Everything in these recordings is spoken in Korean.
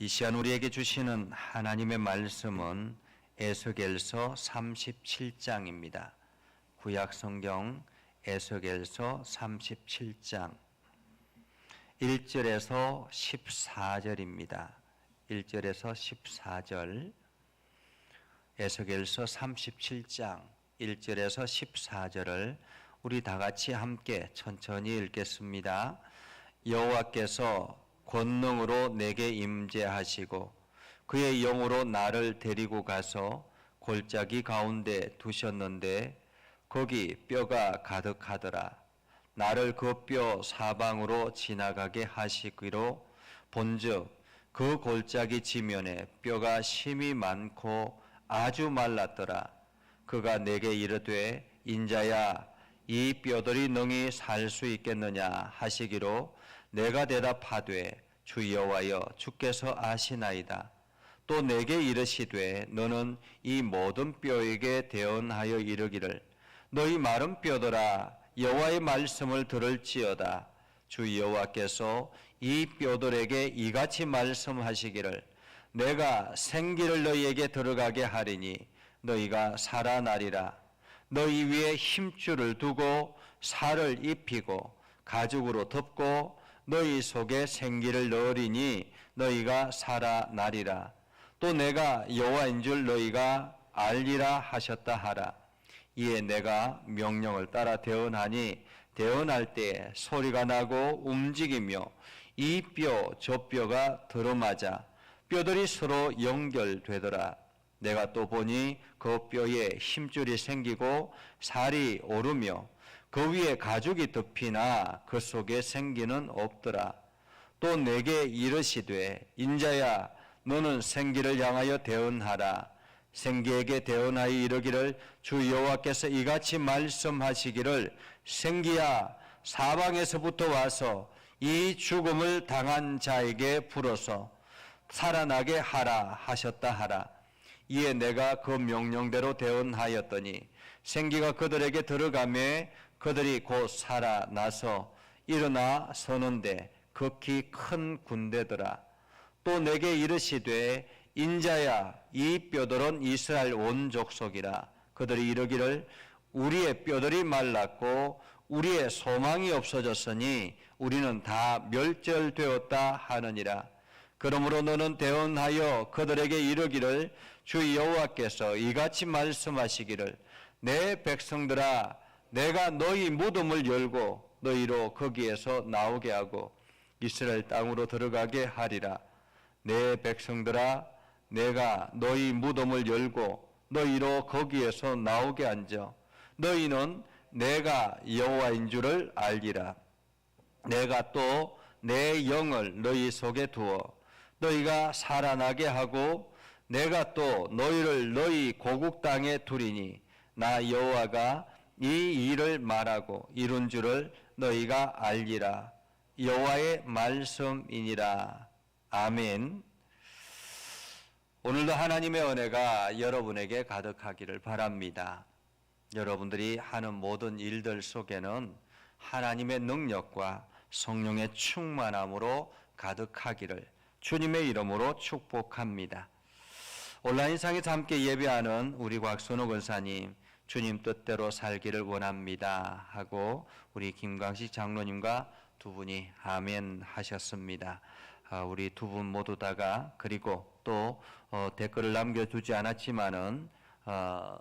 이 시간 우리에게 주시는 하나님의 말씀은 에스겔서 37장입니다. 구약성경 에스겔서 37장 1절에서 14절입니다. 1절에서 14절 에스겔서 37장 1절에서 14절을 우리 다 같이 함께 천천히 읽겠습니다. 여호와께서 권능으로 내게 임재하시고 그의 영으로 나를 데리고 가서 골짜기 가운데 두셨는데 거기 뼈가 가득하더라. 나를 그 뼈 사방으로 지나가게 하시기로 본즉 그 골짜기 지면에 뼈가 심이 많고 아주 말랐더라. 그가 내게 이르되 인자야 이 뼈들이 능히 살 수 있겠느냐 하시기로 내가 대답하되 주 여호와여 주께서 아시나이다. 또 내게 이르시되 너는 이 모든 뼈에게 대언하여 이르기를 너희 마른 뼈들아 여호와의 말씀을 들을지어다. 주 여호와께서 이 뼈들에게 이같이 말씀하시기를 내가 생기를 너희에게 들어가게 하리니 너희가 살아나리라. 너희 위에 힘줄을 두고 살을 입히고 가죽으로 덮고 너희 속에 생기를 넣으리니 너희가 살아나리라. 또 내가 여호와인 줄 너희가 알리라 하셨다 하라. 이에 내가 명령을 따라 대언하니 대언할 때에 소리가 나고 움직이며 이 뼈 저 뼈가 들어맞아 뼈들이 서로 연결되더라. 내가 또 보니 그 뼈에 힘줄이 생기고 살이 오르며 그 위에 가죽이 덮이나 그 속에 생기는 없더라. 또 내게 이르시되 인자야 너는 생기를 향하여 대언하라. 생기에게 대언하여 이르기를 주 여호와께서 이같이 말씀하시기를 생기야 사방에서부터 와서 이 죽음을 당한 자에게 불어서 살아나게 하라 하셨다 하라. 이에 내가 그 명령대로 대언하였더니 생기가 그들에게 들어가매 그들이 곧 살아나서 일어나 서는데 극히 큰 군대더라. 또 내게 이르시되 인자야 이 뼈들은 이스라엘 온 족속이라. 그들이 이르기를 우리의 뼈들이 말랐고 우리의 소망이 없어졌으니 우리는 다 멸절되었다 하느니라. 그러므로 너는 대언하여 그들에게 이르기를 주 여호와께서 이같이 말씀하시기를 내 백성들아 내가 너희 무덤을 열고 너희로 거기에서 나오게 하고 이스라엘 땅으로 들어가게 하리라. 내 백성들아 내가 너희 무덤을 열고 너희로 거기에서 나오게 한저 너희는 내가 여호와인 줄을 알리라. 내가 또 내 영을 너희 속에 두어 너희가 살아나게 하고 내가 또 너희를 너희 고국 땅에 두리니 나 여호와가 이 일을 말하고 이룬 줄을 너희가 알리라. 여호와의 말씀이니라. 아멘. 오늘도 하나님의 은혜가 여러분에게 가득하기를 바랍니다. 여러분들이 하는 모든 일들 속에는 하나님의 능력과 성령의 충만함으로 가득하기를 주님의 이름으로 축복합니다. 온라인상에서 함께 예배하는 우리 곽선호 권사님 주님 뜻대로 살기를 원합니다 하고 우리 김광식 장로님과 두 분이 아멘 하셨습니다. 우리 두 분 모두 다가 그리고 또 댓글을 남겨두지 않았지만은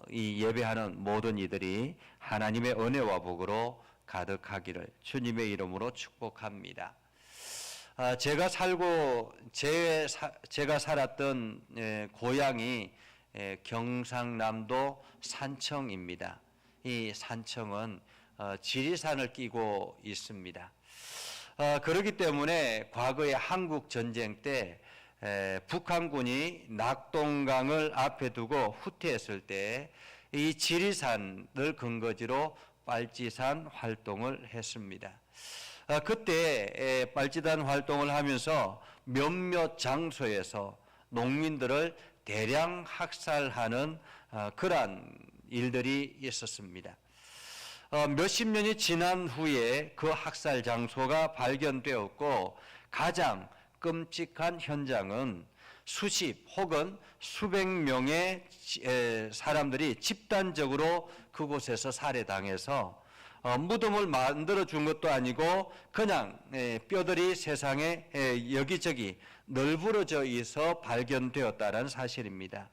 이 예배하는 모든 이들이 하나님의 은혜와 복으로 가득하기를 주님의 이름으로 축복합니다. 제가 살았던 고향이 경상남도 산청입니다. 이 산청은 지리산을 끼고 있습니다. 그렇기 때문에 과거에 한국 전쟁 때 북한군이 낙동강을 앞에 두고 후퇴했을 때 이 지리산을 근거지로 빨치산 활동을 했습니다. 그때 빨치산 활동을 하면서 몇몇 장소에서 농민들을 대량 학살하는 그러한 일들이 있었습니다. 몇십 년이 지난 후에 그 학살 장소가 발견되었고 가장 끔찍한 현장은 수십 혹은 수백 명의 사람들이 집단적으로 그곳에서 살해당해서 무덤을 만들어 준 것도 아니고 그냥 뼈들이 세상에 여기저기 널브러져 있어 발견되었다는 사실입니다.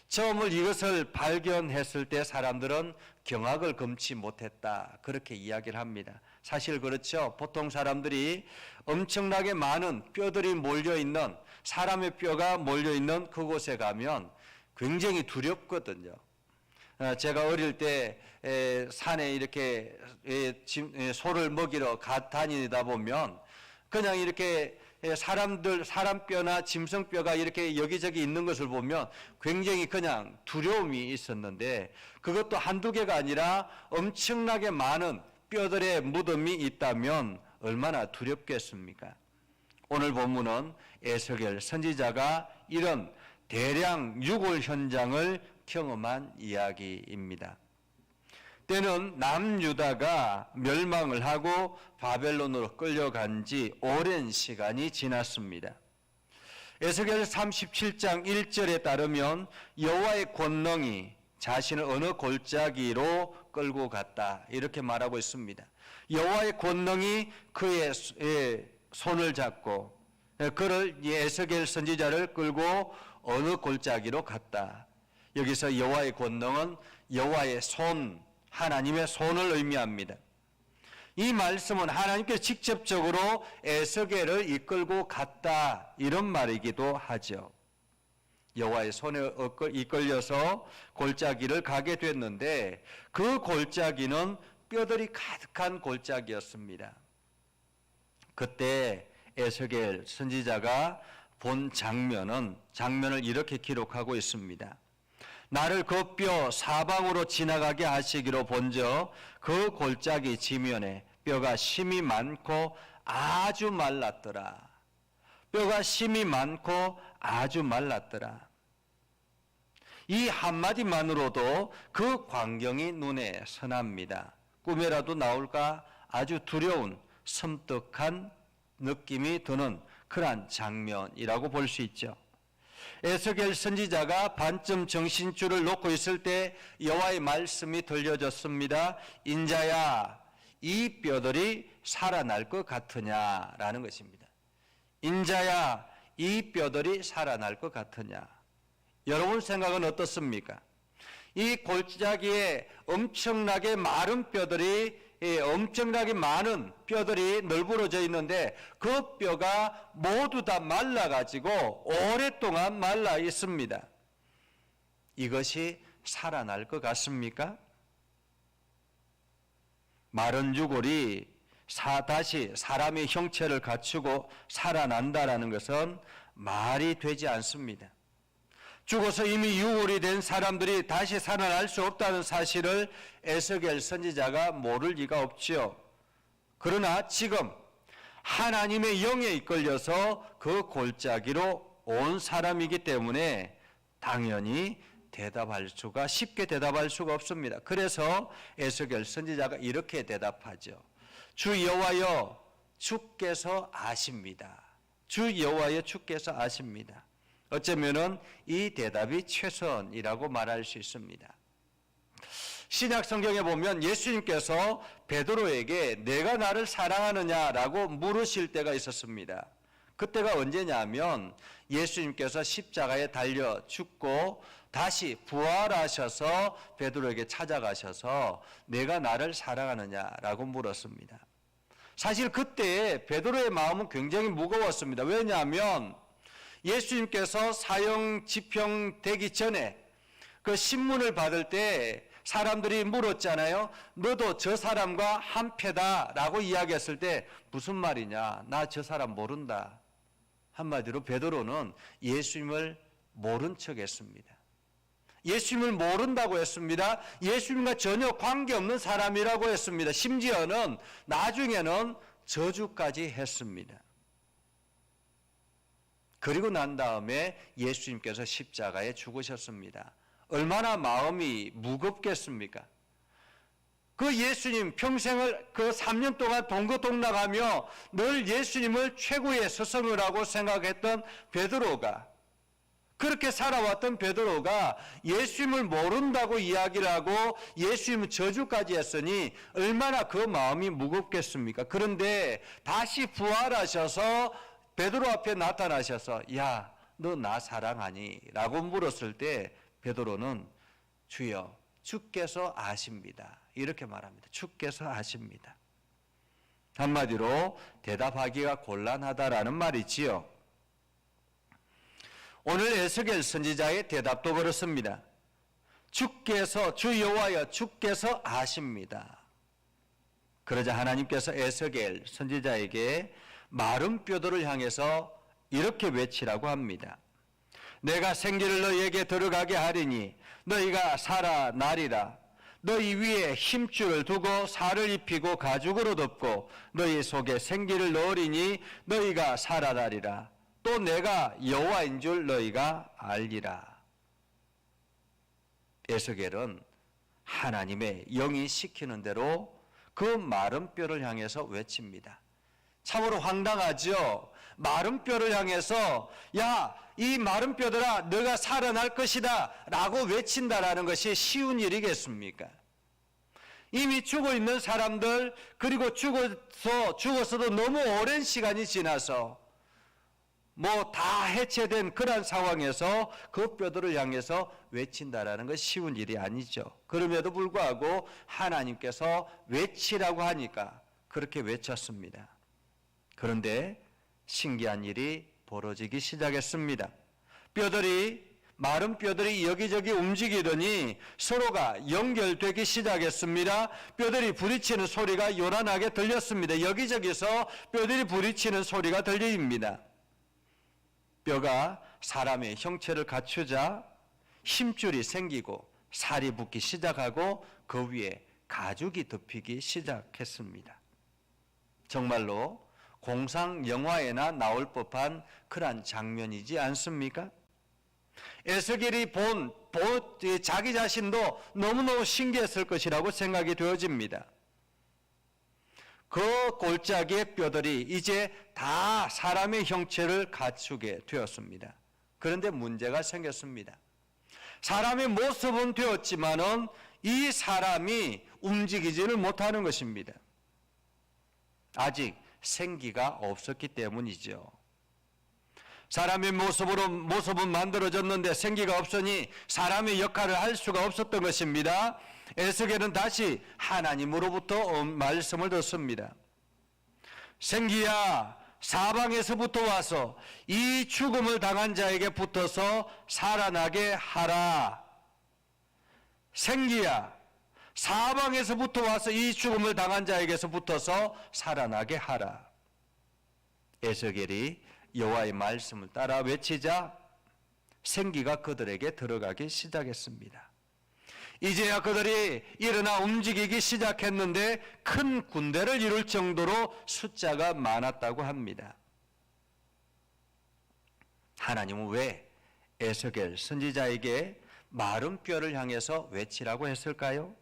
처음을 이것을 발견했을 때 사람들은 경악을 금치 못했다, 그렇게 이야기를 합니다. 사실 그렇죠. 보통 사람들이 엄청나게 많은 뼈들이 몰려있는, 사람의 뼈가 몰려있는 그곳에 가면 굉장히 두렵거든요. 제가 어릴 때 산에 이렇게 소를 먹이러 다니다 보면 그냥 이렇게 사람 뼈나 짐승 뼈가 이렇게 여기저기 있는 것을 보면 굉장히 그냥 두려움이 있었는데, 그것도 한두 개가 아니라 엄청나게 많은 뼈들의 무덤이 있다면 얼마나 두렵겠습니까? 오늘 본문은 에스겔 선지자가 이런 대량 유골 현장을 경험한 이야기입니다. 때는 남유다가 멸망을 하고 바벨론으로 끌려간 지 오랜 시간이 지났습니다. 에스겔 37장 1절에 따르면 여호와의 권능이 자신을 어느 골짜기로 끌고 갔다, 이렇게 말하고 있습니다. 여호와의 권능이 그의 손을 잡고 그를, 에스겔 선지자를 끌고 어느 골짜기로 갔다. 여기서 여호와의 권능은 여호와의 손, 하나님의 손을 의미합니다. 이 말씀은 하나님께서 직접적으로 에스겔을 이끌고 갔다, 이런 말이기도 하죠. 여호와의 손에 이끌려서 골짜기를 가게 됐는데 그 골짜기는 뼈들이 가득한 골짜기였습니다. 그때 에스겔 선지자가 본 장면을 이렇게 기록하고 있습니다. 나를 그 뼈 사방으로 지나가게 하시기로 본저 그 골짜기 지면에 뼈가 심이 많고 아주 말랐더라. 뼈가 심이 많고 아주 말랐더라. 이 한마디만으로도 그 광경이 눈에 선합니다. 꿈에라도 나올까 아주 두려운 섬뜩한 느낌이 드는 그러한 장면이라고 볼 수 있죠. 에스겔 선지자가 반쯤 정신줄을 놓고 있을 때 여호와의 말씀이 들려졌습니다. 인자야, 이 뼈들이 살아날 것 같으냐라는 것입니다. 인자야, 이 뼈들이 살아날 것 같으냐. 여러분 생각은 어떻습니까? 이 골짜기에 엄청나게 마른 뼈들이, 엄청나게 많은 뼈들이 널브러져 있는데 그 뼈가 모두 다 말라가지고 오랫동안 말라 있습니다. 이것이 살아날 것 같습니까? 마른 유골이 다시 사람의 형체를 갖추고 살아난다는 것은 말이 되지 않습니다. 죽어서 이미 유골이 된 사람들이 다시 살아날 수 없다는 사실을 에스겔 선지자가 모를 리가 없지요. 그러나 지금 하나님의 영에 이끌려서 그 골짜기로 온 사람이기 때문에 당연히 쉽게 대답할 수가 없습니다. 그래서 에스겔 선지자가 이렇게 대답하죠. 주 여호와여, 주께서 아십니다. 주 여호와여, 주께서 아십니다. 어쩌면은 이 대답이 최선이라고 말할 수 있습니다. 신약 성경에 보면 예수님께서 베드로에게 내가 나를 사랑하느냐라고 물으실 때가 있었습니다. 그때가 언제냐면 예수님께서 십자가에 달려 죽고 다시 부활하셔서 베드로에게 찾아가셔서 내가 나를 사랑하느냐라고 물었습니다. 사실 그때 베드로의 마음은 굉장히 무거웠습니다. 왜냐하면 예수님께서 사형 집행되기 전에 그 신문을 받을 때 사람들이 물었잖아요. 너도 저 사람과 한패다라고 이야기했을 때 무슨 말이냐? 나 저 사람 모른다. 한마디로 베드로는 예수님을 모른 척했습니다. 예수님을 모른다고 했습니다. 예수님과 전혀 관계없는 사람이라고 했습니다. 심지어는 나중에는 저주까지 했습니다. 그리고 난 다음에 예수님께서 십자가에 죽으셨습니다. 얼마나 마음이 무겁겠습니까? 그 예수님 평생을 그 3년 동안 동거동락하며 늘 예수님을 최고의 스승이라고 생각했던 베드로가, 그렇게 살아왔던 베드로가 예수님을 모른다고 이야기를 하고 예수님은 저주까지 했으니 얼마나 그 마음이 무겁겠습니까? 그런데 다시 부활하셔서 베드로 앞에 나타나셔서 야, 너 나 사랑하니? 라고 물었을 때 베드로는 주여, 주께서 아십니다. 이렇게 말합니다. 주께서 아십니다. 한마디로 대답하기가 곤란하다라는 말이지요. 오늘 에스겔 선지자의 대답도 그렇습니다. 주께서, 주 여호와여, 주께서 아십니다. 그러자 하나님께서 에스겔 선지자에게 마른 뼈들을 향해서 이렇게 외치라고 합니다. 내가 생기를 너희에게 들어가게 하리니 너희가 살아나리라. 너희 위에 힘줄을 두고 살을 입히고 가죽으로 덮고 너희 속에 생기를 넣으리니 너희가 살아나리라. 또 내가 여호와인 줄 너희가 알리라. 에스겔은 하나님의 영이 시키는 대로 그 마른 뼈를 향해서 외칩니다. 참으로 황당하죠. 마른 뼈를 향해서 야, 이 마른 뼈들아 너가 살아날 것이다 라고 외친다라는 것이 쉬운 일이겠습니까? 이미 죽어 있는 사람들, 그리고 죽어서도 너무 오랜 시간이 지나서 뭐 다 해체된 그런 상황에서 그 뼈들을 향해서 외친다라는 건 쉬운 일이 아니죠. 그럼에도 불구하고 하나님께서 외치라고 하니까 그렇게 외쳤습니다. 그런데 신기한 일이 벌어지기 시작했습니다. 마른 뼈들이 여기저기 움직이더니 서로가 연결되기 시작했습니다. 뼈들이 부딪히는 소리가 요란하게 들렸습니다. 여기저기서 뼈들이 부딪히는 소리가 들립니다. 뼈가 사람의 형체를 갖추자 힘줄이 생기고 살이 붙기 시작하고 그 위에 가죽이 덮이기 시작했습니다. 정말로 공상 영화에나 나올 법한 그러한 장면이지 않습니까? 에스겔이 본 자기 자신도 너무너무 신기했을 것이라고 생각이 되어집니다. 그 골짜기의 뼈들이 이제 다 사람의 형체를 갖추게 되었습니다. 그런데 문제가 생겼습니다. 사람의 모습은 되었지만은 이 사람이 움직이지를 못하는 것입니다. 아직 생기가 없었기 때문이죠. 사람의 모습은 만들어졌는데 생기가 없으니 사람의 역할을 할 수가 없었던 것입니다. 에스겔은 다시 하나님으로부터 말씀을 듣습니다. 생기야, 사방에서부터 와서 이 죽음을 당한 자에게 붙어서 살아나게 하라. 생기야, 사방에서부터 와서 이 죽음을 당한 자에게서 붙어서 살아나게 하라. 에스겔이 여호와의 말씀을 따라 외치자 생기가 그들에게 들어가기 시작했습니다. 이제야 그들이 일어나 움직이기 시작했는데 큰 군대를 이룰 정도로 숫자가 많았다고 합니다. 하나님은 왜 에스겔 선지자에게 마른 뼈를 향해서 외치라고 했을까요?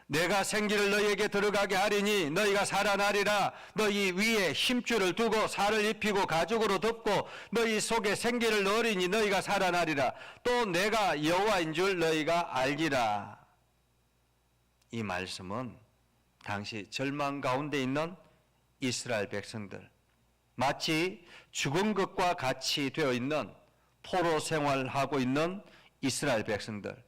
내가 생기를 너희에게 들어가게 하리니 너희가 살아나리라. 너희 위에 힘줄을 두고 살을 입히고 가죽으로 덮고 너희 속에 생기를 넣으리니 너희가 살아나리라. 또 내가 여호와인 줄 너희가 알리라. 이 말씀은 당시 절망 가운데 있는 이스라엘 백성들, 마치 죽은 것과 같이 되어 있는 포로 생활하고 있는 이스라엘 백성들,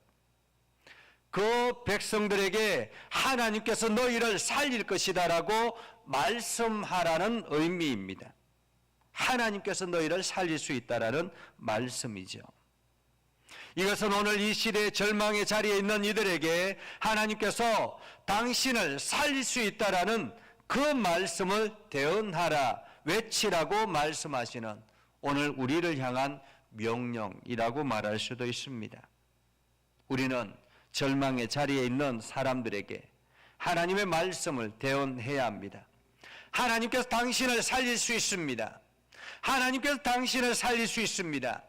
그 백성들에게 하나님께서 너희를 살릴 것이다 라고 말씀하라는 의미입니다. 하나님께서 너희를 살릴 수 있다라는 말씀이죠. 이것은 오늘 이 시대의 절망의 자리에 있는 이들에게 하나님께서 당신을 살릴 수 있다라는 그 말씀을 대언하라, 외치라고 말씀하시는 오늘 우리를 향한 명령이라고 말할 수도 있습니다. 우리는 절망의 자리에 있는 사람들에게 하나님의 말씀을 대언해야 합니다. 하나님께서 당신을 살릴 수 있습니다. 하나님께서 당신을 살릴 수 있습니다.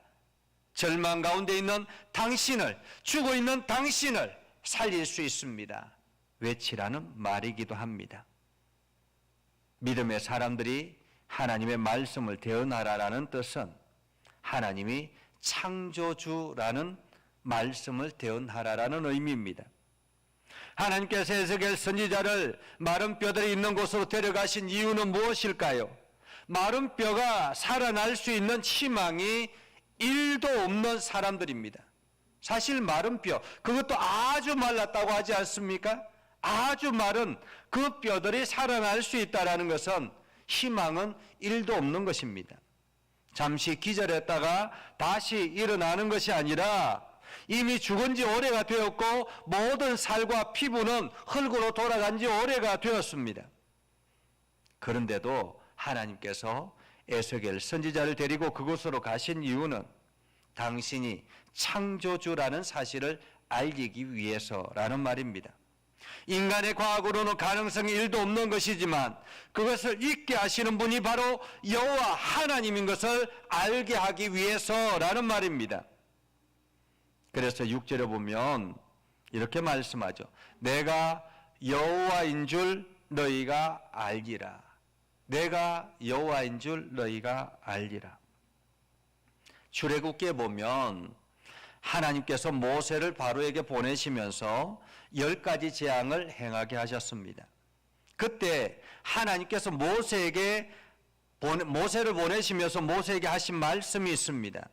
절망 가운데 있는 당신을, 죽어 있는 당신을 살릴 수 있습니다. 외치라는 말이기도 합니다. 믿음의 사람들이 하나님의 말씀을 대언하라라는 뜻은 하나님이 창조주라는 말씀을 대언하라라는 의미입니다. 하나님께서 에스겔 선지자를 마른 뼈들이 있는 곳으로 데려가신 이유는 무엇일까요? 마른 뼈가 살아날 수 있는 희망이 1도 없는 사람들입니다. 사실 마른 뼈, 그것도 아주 말랐다고 하지 않습니까? 아주 마른 그 뼈들이 살아날 수 있다는 것은 희망은 1도 없는 것입니다. 잠시 기절했다가 다시 일어나는 것이 아니라 이미 죽은 지 오래가 되었고 모든 살과 피부는 흙으로 돌아간 지 오래가 되었습니다. 그런데도 하나님께서 에스겔 선지자를 데리고 그곳으로 가신 이유는 당신이 창조주라는 사실을 알리기 위해서라는 말입니다. 인간의 과학으로는 가능성이 1도 없는 것이지만 그것을 잊게 하시는 분이 바로 여호와 하나님인 것을 알게 하기 위해서라는 말입니다. 그래서 6절에 보면 이렇게 말씀하죠. 내가 여호와인 줄 너희가 알리라. 내가 여호와인 줄 너희가 알리라. 출애굽기에 보면 하나님께서 모세를 바로에게 보내시면서 10가지 재앙을 행하게 하셨습니다. 그때 하나님께서 모세를 보내시면서 모세에게 하신 말씀이 있습니다.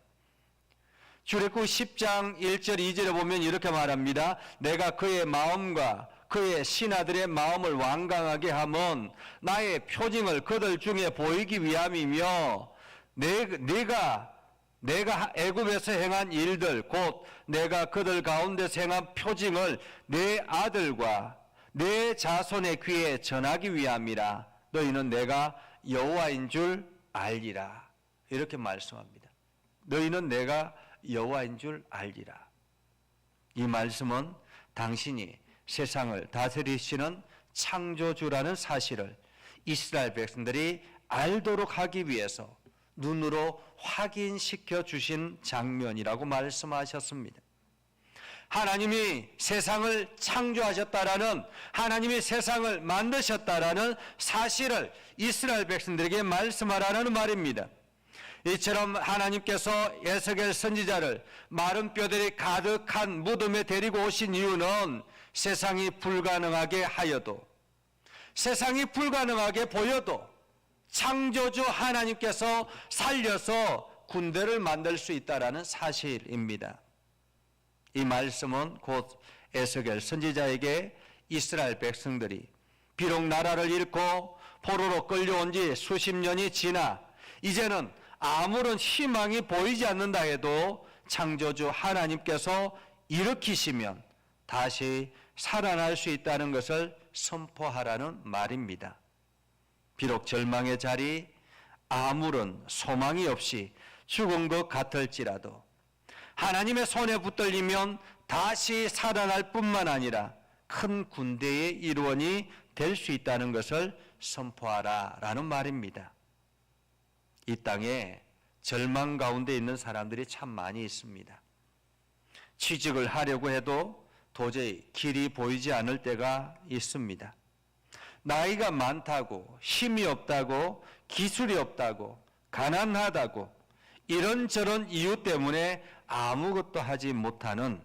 출애굽기 10장 1절 2절에 보면 이렇게 말합니다. 내가 그의 마음과 그의 신하들의 마음을 완강하게 함은 나의 표징을 그들 중에 보이기 위함이며 내가 애굽에서 행한 일들 곧 내가 그들 가운데서 행한 표징을 내 아들과 내 자손의 귀에 전하기 위함이라. 너희는 내가 여호와인 줄 알리라. 이렇게 말씀합니다. 너희는 내가 여호와인 줄 알리라. 이 말씀은 당신이 세상을 다스리시는 창조주라는 사실을 이스라엘 백성들이 알도록 하기 위해서 눈으로 확인시켜 주신 장면이라고 말씀하셨습니다. 하나님이 세상을 창조하셨다라는, 하나님이 세상을 만드셨다라는 사실을 이스라엘 백성들에게 말씀하라는 말입니다. 이처럼 하나님께서 에스겔 선지자를 마른 뼈들이 가득한 무덤에 데리고 오신 이유는 세상이 불가능하게 하여도, 세상이 불가능하게 보여도 창조주 하나님께서 살려서 군대를 만들 수 있다라는 사실입니다. 이 말씀은 곧 에스겔 선지자에게 이스라엘 백성들이 비록 나라를 잃고 포로로 끌려온 지 수십 년이 지나 이제는 아무런 희망이 보이지 않는다 해도 창조주 하나님께서 일으키시면 다시 살아날 수 있다는 것을 선포하라는 말입니다. 비록 절망의 자리, 아무런 소망이 없이 죽은 것 같을지라도 하나님의 손에 붙들리면 다시 살아날 뿐만 아니라 큰 군대의 일원이 될 수 있다는 것을 선포하라라는 말입니다. 이 땅에 절망 가운데 있는 사람들이 참 많이 있습니다. 취직을 하려고 해도 도저히 길이 보이지 않을 때가 있습니다. 나이가 많다고, 힘이 없다고, 기술이 없다고, 가난하다고 이런저런 이유 때문에 아무것도 하지 못하는,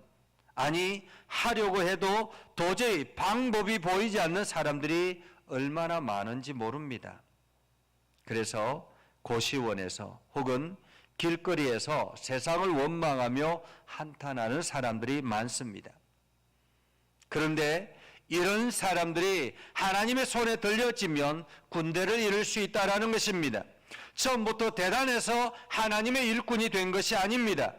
아니 하려고 해도 도저히 방법이 보이지 않는 사람들이 얼마나 많은지 모릅니다. 그래서 고시원에서 혹은 길거리에서 세상을 원망하며 한탄하는 사람들이 많습니다. 그런데 이런 사람들이 하나님의 손에 들려지면 군대를 이룰 수 있다는 것입니다. 처음부터 대단해서 하나님의 일꾼이 된 것이 아닙니다.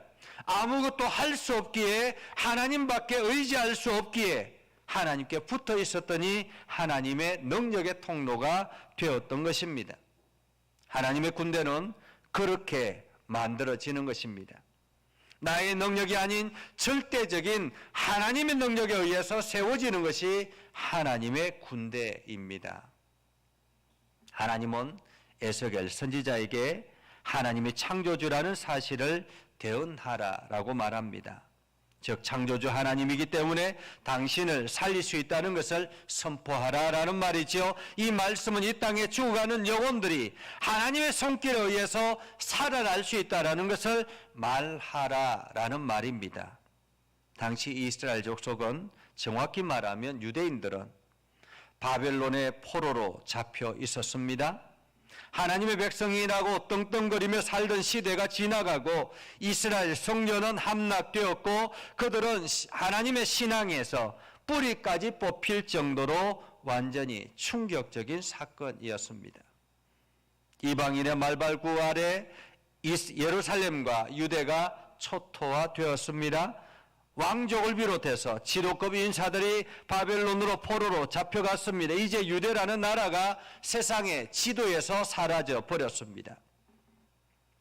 아무것도 할 수 없기에, 하나님밖에 의지할 수 없기에 하나님께 붙어 있었더니 하나님의 능력의 통로가 되었던 것입니다. 하나님의 군대는 그렇게 만들어지는 것입니다. 나의 능력이 아닌 절대적인 하나님의 능력에 의해서 세워지는 것이 하나님의 군대입니다. 하나님은 에스겔 선지자에게 하나님이 창조주라는 사실을 대언하라라고 말합니다. 즉 창조주 하나님이기 때문에 당신을 살릴 수 있다는 것을 선포하라라는 말이죠. 이 말씀은 이 땅에 죽어가는 영혼들이 하나님의 손길에 의해서 살아날 수 있다는 것을 말하라라는 말입니다. 당시 이스라엘 족속은 정확히 말하면 유대인들은 바벨론의 포로로 잡혀 있었습니다. 하나님의 백성이라고 떵떵거리며 살던 시대가 지나가고 이스라엘 성전은 함락되었고 그들은 하나님의 신앙에서 뿌리까지 뽑힐 정도로 완전히 충격적인 사건이었습니다. 이방인의 말발구 아래 예루살렘과 유대가 초토화되었습니다. 왕족을 비롯해서 지도급 인사들이 바벨론으로 포로로 잡혀갔습니다. 이제 유대라는 나라가 세상의 지도에서 사라져 버렸습니다.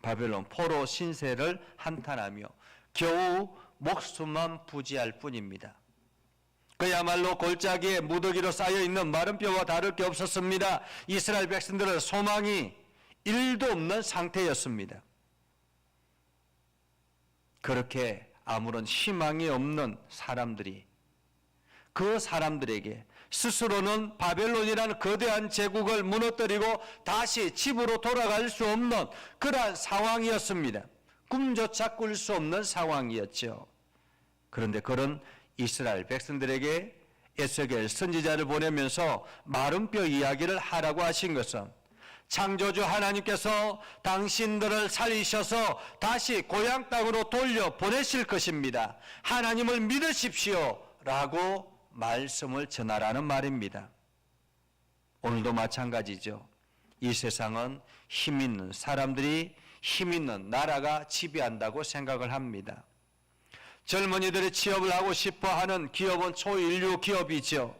바벨론 포로 신세를 한탄하며 겨우 목숨만 부지할 뿐입니다. 그야말로 골짜기에 무더기로 쌓여있는 마른 뼈와 다를 게 없었습니다. 이스라엘 백성들은 소망이 1도 없는 상태였습니다. 그렇게 아무런 희망이 없는 사람들이 그 사람들에게 스스로는 바벨론이라는 거대한 제국을 무너뜨리고 다시 집으로 돌아갈 수 없는 그러한 상황이었습니다. 꿈조차 꿀 수 없는 상황이었죠. 그런데 그런 이스라엘 백성들에게 에스겔 선지자를 보내면서 마른 뼈 이야기를 하라고 하신 것은 창조주 하나님께서 당신들을 살리셔서 다시 고향 땅으로 돌려 보내실 것입니다. 하나님을 믿으십시오 라고 말씀을 전하라는 말입니다. 오늘도 마찬가지죠. 이 세상은 힘 있는 사람들이 힘 있는 나라가 지배한다고 생각을 합니다. 젊은이들이 취업을 하고 싶어하는 기업은 초인류 기업이죠.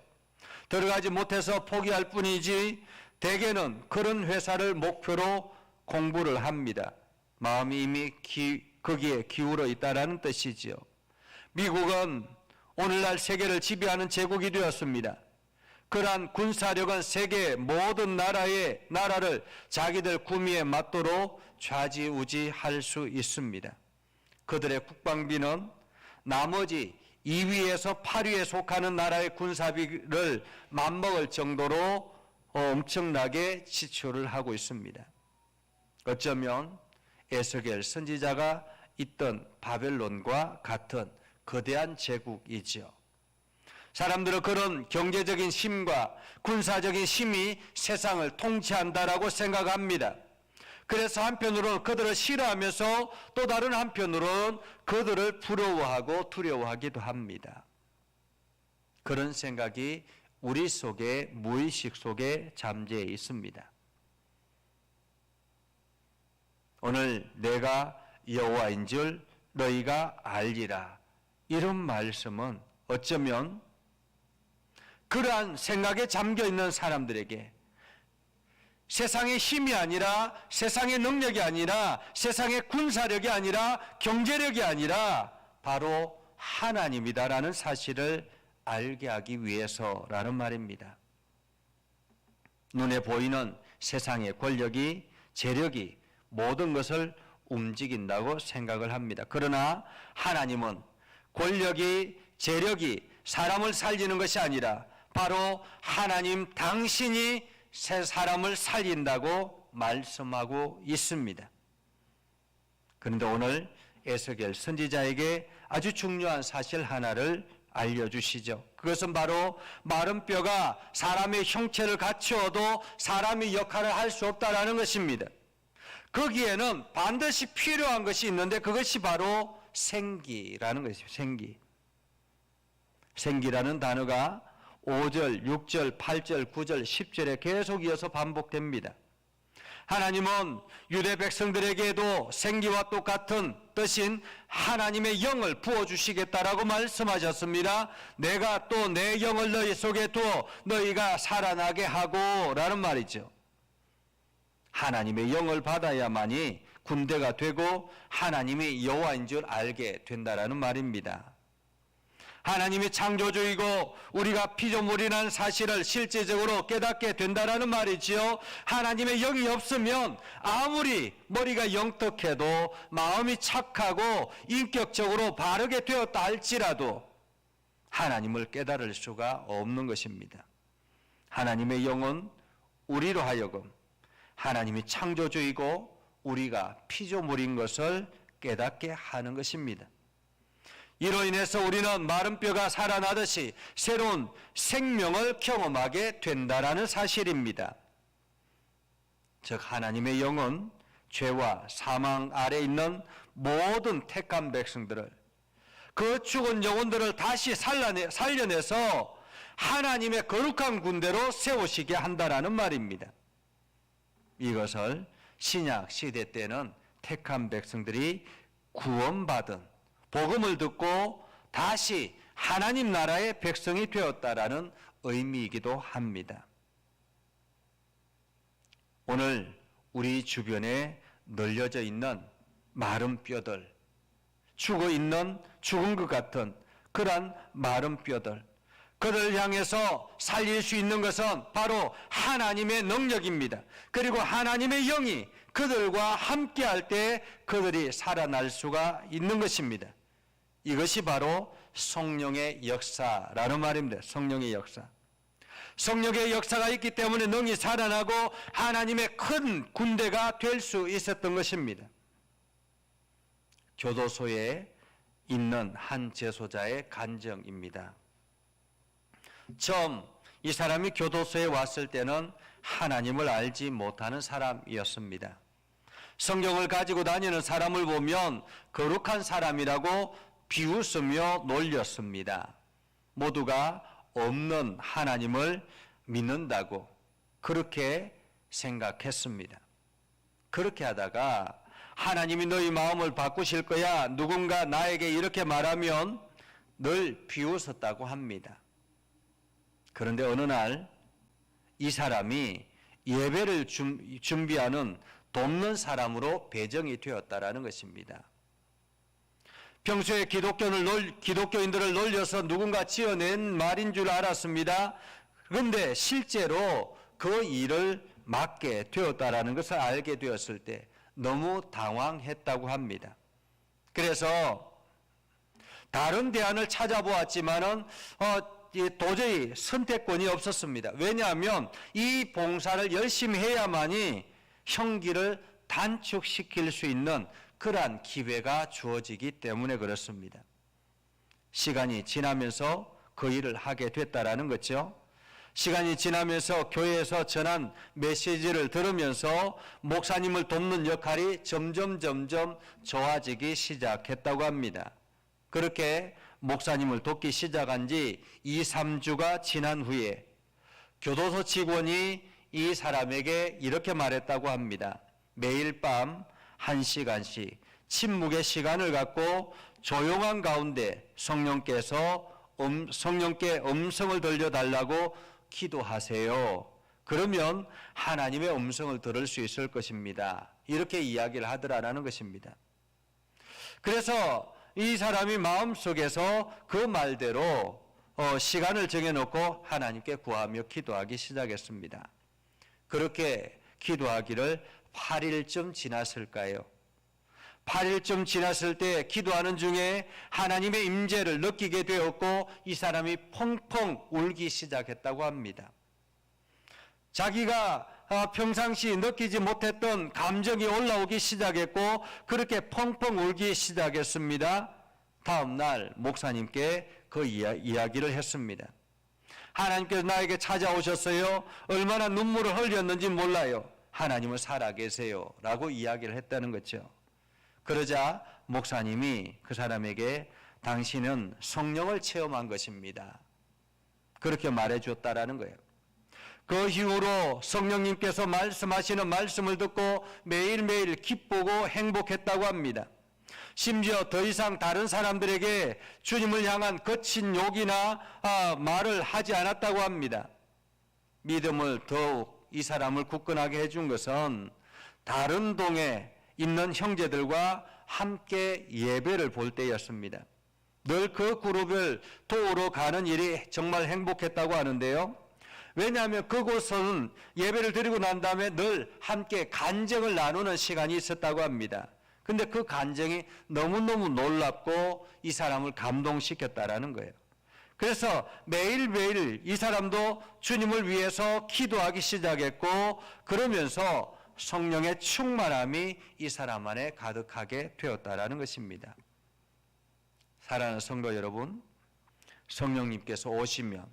들어가지 못해서 포기할 뿐이지 대개는 그런 회사를 목표로 공부를 합니다. 마음이 이미 거기에 기울어 있다는 뜻이지요. 미국은 오늘날 세계를 지배하는 제국이 되었습니다. 그러한 군사력은 세계 모든 나라를 자기들 구미에 맞도록 좌지우지할 수 있습니다. 그들의 국방비는 나머지 2위에서 8위에 속하는 나라의 군사비를 맞먹을 정도로 엄청나게 지출을 하고 있습니다. 어쩌면 에스겔 선지자가 있던 바벨론과 같은 거대한 제국이죠. 사람들은 그런 경제적인 힘과 군사적인 힘이 세상을 통치한다라고 생각합니다. 그래서 한편으로는 그들을 싫어하면서 또 다른 한편으로는 그들을 부러워하고 두려워하기도 합니다. 그런 생각이 우리 속에 무의식 속에 잠재해 있습니다. 오늘 내가 여호와인 줄 너희가 알리라 이런 말씀은 어쩌면 그러한 생각에 잠겨 있는 사람들에게 세상의 힘이 아니라 세상의 능력이 아니라 세상의 군사력이 아니라 경제력이 아니라 바로 하나님이다라는 사실을 알게 하기 위해서라는 말입니다. 눈에 보이는 세상의 권력이 재력이 모든 것을 움직인다고 생각을 합니다. 그러나 하나님은 권력이 재력이 사람을 살리는 것이 아니라 바로 하나님 당신이 새 사람을 살린다고 말씀하고 있습니다. 그런데 오늘 에스겔 선지자에게 아주 중요한 사실 하나를 알려주시죠. 그것은 바로 마른 뼈가 사람의 형체를 갖추어도 사람의 역할을 할 수 없다라는 것입니다. 거기에는 반드시 필요한 것이 있는데 그것이 바로 생기라는 것입니다. 생기라는 단어가 5절, 6절, 8절, 9절, 10절에 계속 이어서 반복됩니다. 하나님은 유대 백성들에게도 생기와 똑같은 뜻인 하나님의 영을 부어주시겠다라고 말씀하셨습니다. 내가 또 내 영을 너희 속에 두어 너희가 살아나게 하고 라는 말이죠. 하나님의 영을 받아야만이 군대가 되고 하나님이 여호와인 줄 알게 된다라는 말입니다. 하나님이 창조주이고 우리가 피조물이라는 사실을 실제적으로 깨닫게 된다라는 말이지요. 하나님의 영이 없으면 아무리 머리가 영특해도 마음이 착하고 인격적으로 바르게 되었다 할지라도 하나님을 깨달을 수가 없는 것입니다. 하나님의 영은 우리로 하여금 하나님이 창조주이고 우리가 피조물인 것을 깨닫게 하는 것입니다. 이로 인해서 우리는 마른 뼈가 살아나듯이 새로운 생명을 경험하게 된다라는 사실입니다. 즉 하나님의 영은 죄와 사망 아래 있는 모든 택한 백성들을, 그 죽은 영혼들을 다시 살려내서 하나님의 거룩한 군대로 세우시게 한다라는 말입니다. 이것을 신약 시대 때는 택한 백성들이 구원받은, 복음을 듣고 다시 하나님 나라의 백성이 되었다라는 의미이기도 합니다. 오늘 우리 주변에 널려져 있는 마른 뼈들, 죽은 것 같은 그러한 마른 뼈들, 그들을 향해서 살릴 수 있는 것은 바로 하나님의 능력입니다. 그리고 하나님의 영이 그들과 함께할 때 그들이 살아날 수가 있는 것입니다. 이것이 바로 성령의 역사라는 말입니다. 성령의 역사. 성령의 역사가 있기 때문에 능히 살아나고 하나님의 큰 군대가 될 수 있었던 것입니다. 교도소에 있는 한 재소자의 간증입니다. 처음 이 사람이 교도소에 왔을 때는 하나님을 알지 못하는 사람이었습니다. 성경을 가지고 다니는 사람을 보면 거룩한 사람이라고 비웃으며 놀렸습니다. 모두가 없는 하나님을 믿는다고 그렇게 생각했습니다. 그렇게 하다가 하나님이 너희 마음을 바꾸실 거야, 누군가 나에게 이렇게 말하면 늘 비웃었다고 합니다. 그런데 어느 날 이 사람이 예배를 준비하는 돕는 사람으로 배정이 되었다라는 것입니다. 평소에 기독교인들을 놀려서 누군가 지어낸 말인 줄 알았습니다. 그런데 실제로 그 일을 맡게 되었다라는 것을 알게 되었을 때 너무 당황했다고 합니다. 그래서 다른 대안을 찾아보았지만은 도저히 선택권이 없었습니다. 왜냐하면 이 봉사를 열심히 해야만이 형기를 단축시킬 수 있는 그러한 기회가 주어지기 때문에 그렇습니다. 시간이 지나면서 그 일을 하게 됐다라는 거죠. 시간이 지나면서 교회에서 전한 메시지를 들으면서 목사님을 돕는 역할이 점점 좋아지기 시작했다고 합니다. 그렇게 목사님을 돕기 시작한 지 2, 3주가 지난 후에 교도소 직원이 이 사람에게 이렇게 말했다고 합니다. 매일 밤 1시간씩 침묵의 시간을 갖고 조용한 가운데 성령께 음성을 들려달라고 기도하세요. 그러면 하나님의 음성을 들을 수 있을 것입니다. 이렇게 이야기를 하더라라는 것입니다. 그래서 이 사람이 마음속에서 그 말대로 시간을 정해놓고 하나님께 구하며 기도하기 시작했습니다. 그렇게 기도하기를 8일쯤 지났을까요? 8일쯤 지났을 때 기도하는 중에 하나님의 임재를 느끼게 되었고 이 사람이 펑펑 울기 시작했다고 합니다. 자기가 평상시 느끼지 못했던 감정이 올라오기 시작했고 그렇게 펑펑 울기 시작했습니다. 다음 날 목사님께 그 이야기를 했습니다. 하나님께서 나에게 찾아오셨어요. 얼마나 눈물을 흘렸는지 몰라요. 하나님은 살아계세요 라고 이야기를 했다는 거죠. 그러자 목사님이 그 사람에게 당신은 성령을 체험한 것입니다. 그렇게 말해줬다라는 거예요. 그 이후로 성령님께서 말씀하시는 말씀을 듣고 매일매일 기쁘고 행복했다고 합니다. 심지어 더 이상 다른 사람들에게 주님을 향한 거친 욕이나 말을 하지 않았다고 합니다. 믿음을 더욱 이 사람을 굳건하게 해준 것은 다른 동에 있는 형제들과 함께 예배를 볼 때였습니다. 늘 그 그룹을 도우러 가는 일이 정말 행복했다고 하는데요. 왜냐하면 그곳은 예배를 드리고 난 다음에 늘 함께 간증을 나누는 시간이 있었다고 합니다. 근데 그 간증이 너무너무 놀랍고 이 사람을 감동시켰다라는 거예요. 그래서 매일매일 이 사람도 주님을 위해서 기도하기 시작했고, 그러면서 성령의 충만함이 이 사람 안에 가득하게 되었다라는 것입니다. 사랑하는 성도 여러분, 성령님께서 오시면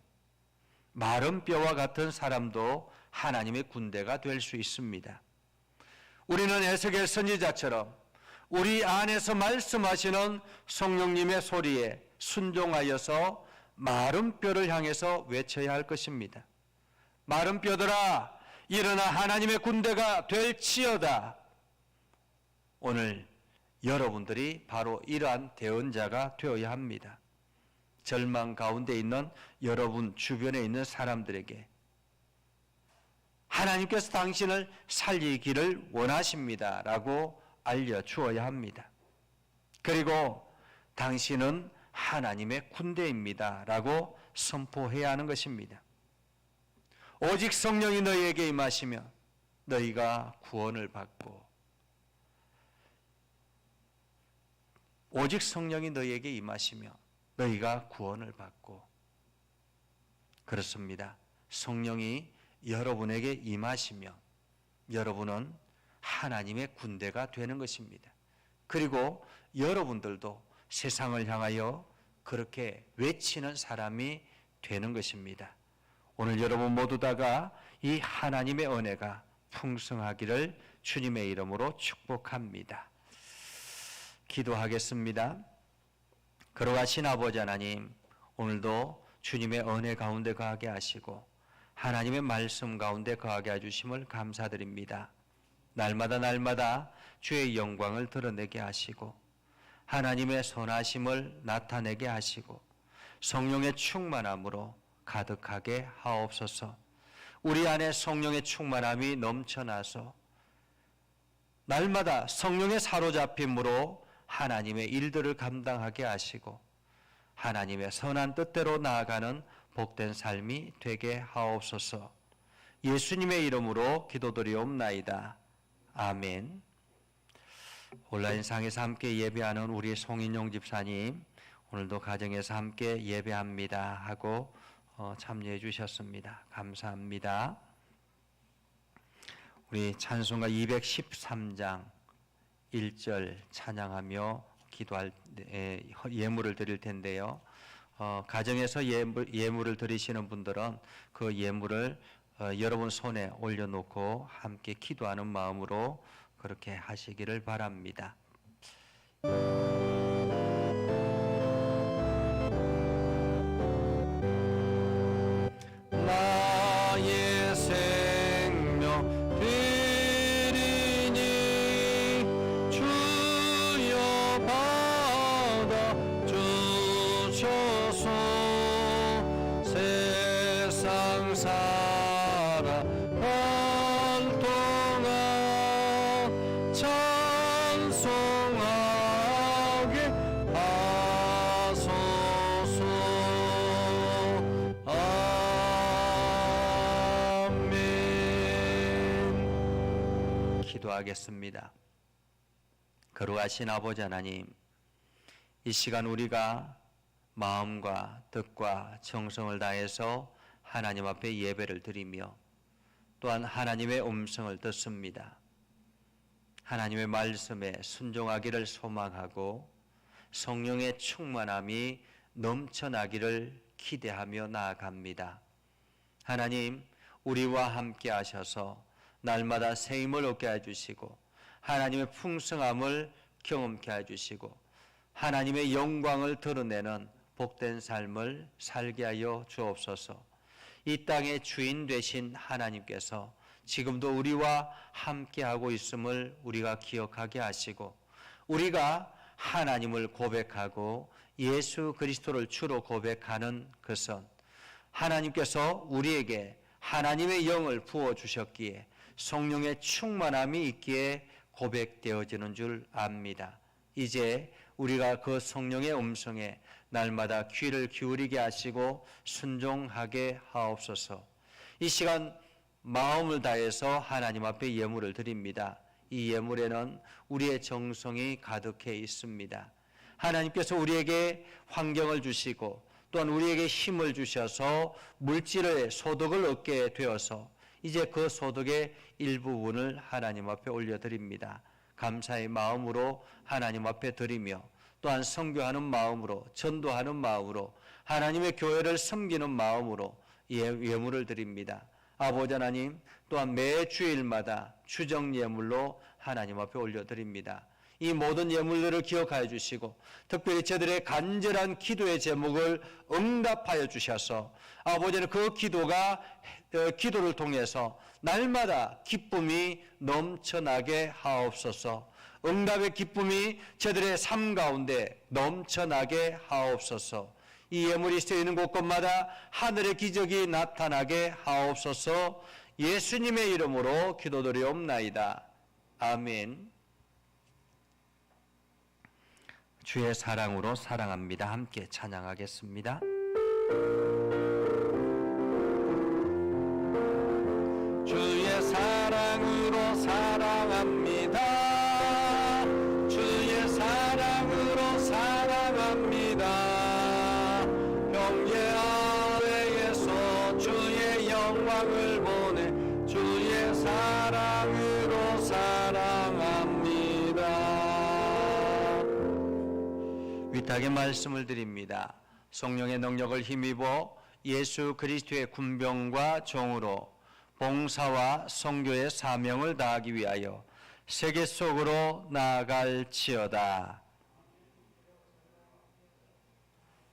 마른 뼈와 같은 사람도 하나님의 군대가 될 수 있습니다. 우리는 에스겔 선지자처럼 우리 안에서 말씀하시는 성령님의 소리에 순종하여서 마른 뼈를 향해서 외쳐야 할 것입니다. 마른 뼈들아, 일어나 하나님의 군대가 될지어다. 오늘 여러분들이 바로 이러한 대언자가 되어야 합니다. 절망 가운데 있는 여러분 주변에 있는 사람들에게 하나님께서 당신을 살리기를 원하십니다 라고 알려주어야 합니다. 그리고 당신은 하나님의 군대입니다 라고 선포해야 하는 것입니다. 오직 성령이 너희에게 임하시면 너희가 구원을 받고, 오직 성령이 너희에게 임하시며 너희가 구원을 받고, 그렇습니다. 성령이 여러분에게 임하시며 여러분은 하나님의 군대가 되는 것입니다. 그리고 여러분들도 세상을 향하여 그렇게 외치는 사람이 되는 것입니다. 오늘 여러분 모두 다가 이 하나님의 은혜가 풍성하기를 주님의 이름으로 축복합니다. 기도하겠습니다. 거룩하신 아버지 하나님, 오늘도 주님의 은혜 가운데 거하게 하시고 하나님의 말씀 가운데 거하게 해주심을 감사드립니다. 날마다 주의 영광을 드러내게 하시고 하나님의 선하심을 나타내게 하시고 성령의 충만함으로 가득하게 하옵소서. 우리 안에 성령의 충만함이 넘쳐나서 날마다 성령의 사로잡힘으로 하나님의 일들을 감당하게 하시고 하나님의 선한 뜻대로 나아가는 복된 삶이 되게 하옵소서. 예수님의 이름으로 기도드리옵나이다. 아멘. 온라인상에서 함께 예배하는 우리 송인용 집사님, 오늘도 가정에서 함께 예배합니다 하고 참여해 주셨습니다. 감사합니다. 우리 찬송가 213장 1절 찬양하며 기도할 예물을 드릴 텐데요. 가정에서 예물을 드리시는 분들은 그 예물을 여러분 손에 올려놓고 함께 기도하는 마음으로 그렇게 하시기를 바랍니다. 나의 생명 드리니 주여 받아 주소서. 세상 살아갈 동안 찬송하게 하소서. 아멘. 기도하겠습니다. 거룩하신 아버지 하나님, 이 시간 우리가 마음과 뜻과 정성을 다해서 하나님 앞에 예배를 드리며 또한 하나님의 음성을 듣습니다. 하나님의 말씀에 순종하기를 소망하고 성령의 충만함이 넘쳐나기를 기대하며 나아갑니다. 하나님, 우리와 함께 하셔서 날마다 새 힘을 얻게 해주시고 하나님의 풍성함을 경험케 해주시고 하나님의 영광을 드러내는 복된 삶을 살게 하여 주옵소서. 이 땅의 주인 되신 하나님께서 지금도 우리와 함께하고 있음을 우리가 기억하게 하시고 우리가 하나님을 고백하고 예수 그리스도를 주로 고백하는 것은 하나님께서 우리에게 하나님의 영을 부어주셨기에 성령의 충만함이 있기에 고백되어지는 줄 압니다. 이제 우리가 그 성령의 음성에 날마다 귀를 기울이게 하시고 순종하게 하옵소서. 이 시간 마음을 다해서 하나님 앞에 예물을 드립니다. 이 예물에는 우리의 정성이 가득해 있습니다. 하나님께서 우리에게 환경을 주시고 또한 우리에게 힘을 주셔서 물질의 소득을 얻게 되어서 이제 그 소득의 일부분을 하나님 앞에 올려드립니다. 감사의 마음으로 하나님 앞에 드리며 또한 선교하는 마음으로, 전도하는 마음으로, 하나님의 교회를 섬기는 마음으로 예물을 드립니다. 아버지 하나님, 또한 매 주일마다 추정 예물로 하나님 앞에 올려드립니다. 이 모든 예물들을 기억하여 주시고 특별히 저들의 간절한 기도의 제목을 응답하여 주셔서 아버지는 그 기도를 통해서 날마다 기쁨이 넘쳐나게 하옵소서. 응답의 기쁨이 저들의 삶 가운데 넘쳐나게 하옵소서. 이 예물이 쓰이는 곳곳마다 하늘의 기적이 나타나게 하옵소서. 예수님의 이름으로 기도드리옵나이다. 아멘. 주의 사랑으로 사랑합니다. 함께 찬양하겠습니다. 주의 사랑으로 사랑합니다. 주의 사랑으로 사랑합니다. 형제 아래에서 주의 영광을 보내 주의 사랑으로 사랑합니다. 위탁의 말씀을 드립니다. 성령의 능력을 힘입어 예수 그리스도의 군병과 종으로 봉사와 선교의 사명을 다하기 위하여 세계 속으로 나아갈지어다.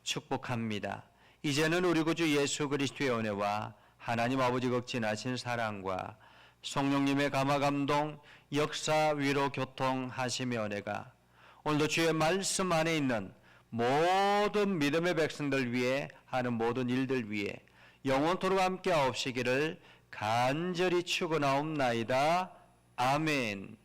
축복합니다. 이제는 우리 구주 예수 그리스도의 은혜와 하나님 아버지 극진하신 사랑과 성령님의 감화 감동, 역사 위로 교통하심의 은혜가 오늘도 주의 말씀 안에 있는 모든 믿음의 백성들 위해 하는 모든 일들 위해 영원토록 함께 하옵시기를 간절히 축원하옵나이다. 아멘.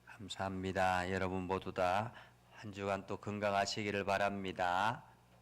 감사합니다. 여러분 모두 다 한 주간 또 건강하시기를 바랍니다.